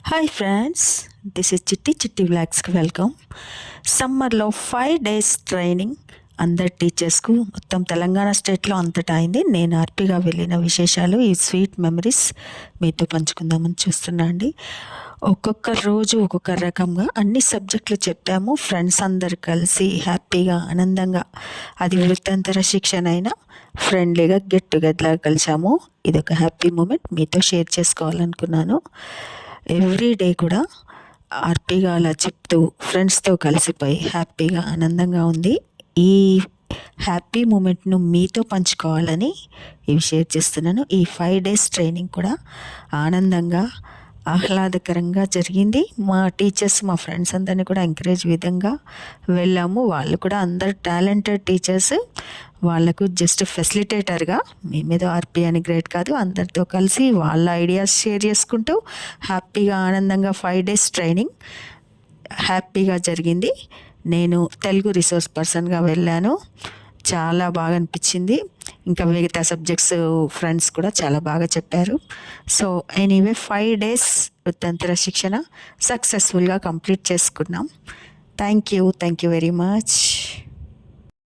Hi friends, this is చిట్టి వ్లాగ్స్కి welcome. సమ్మర్లో 5 days training అందరు టీచర్స్కు మొత్తం తెలంగాణ స్టేట్లో అంతటా అయింది. నేను హ్యాపీగా వెళ్ళిన విశేషాలు, ఈ స్వీట్ మెమరీస్ మీతో పంచుకుందామని చూస్తున్నా అండి. ఒక్కొక్క రోజు ఒక్కొక్క రకంగా అన్ని సబ్జెక్టులు చెప్పాము. ఫ్రెండ్స్ అందరు కలిసి హ్యాపీగా ఆనందంగా, అది వృత్తంతర శిక్షణ అయినా ఫ్రెండ్లీగా గెట్ టుగెదర్గా కలిసాము. ఇదొక హ్యాపీ మూమెంట్ మీతో షేర్ చేసుకోవాలనుకున్నాను. ఎవ్రీ డే కూడా హ్యాపీగా అలా చెప్తూ ఫ్రెండ్స్తో కలిసిపోయి హ్యాపీగా ఆనందంగా ఉంది. ఈ హ్యాపీ మూమెంట్ను మీతో పంచుకోవాలని ఇవి షేర్ చేస్తున్నాను. ఈ 5 days ట్రైనింగ్ కూడా ఆనందంగా ఆహ్లాదకరంగా జరిగింది. మా టీచర్స్, మా ఫ్రెండ్స్ అందరినీ కూడా ఎంకరేజ్ విధంగా వెళ్ళాము. వాళ్ళు కూడా అందరు టాలెంటెడ్ టీచర్స్. వాళ్ళకు జస్ట్ ఫెసిలిటేటర్గా, మేమేదో ఆర్పి అని గ్రేట్ కాదు, అందరితో కలిసి వాళ్ళ ఐడియాస్ షేర్ చేసుకుంటూ హ్యాపీగా ఆనందంగా 5 days ట్రైనింగ్ హ్యాపీగా జరిగింది. నేను తెలుగు రిసోర్స్ పర్సన్గా వెళ్ళాను. చాలా బాగా అనిపించింది. ఇంకా మిగతా సబ్జెక్ట్స్ ఫ్రెండ్స్ కూడా చాలా బాగా చెప్పారు. సో ఎనీవే 5 days వృత్తంతర శిక్షణ సక్సెస్ఫుల్గా కంప్లీట్ చేసుకున్నాం. Thank you very much.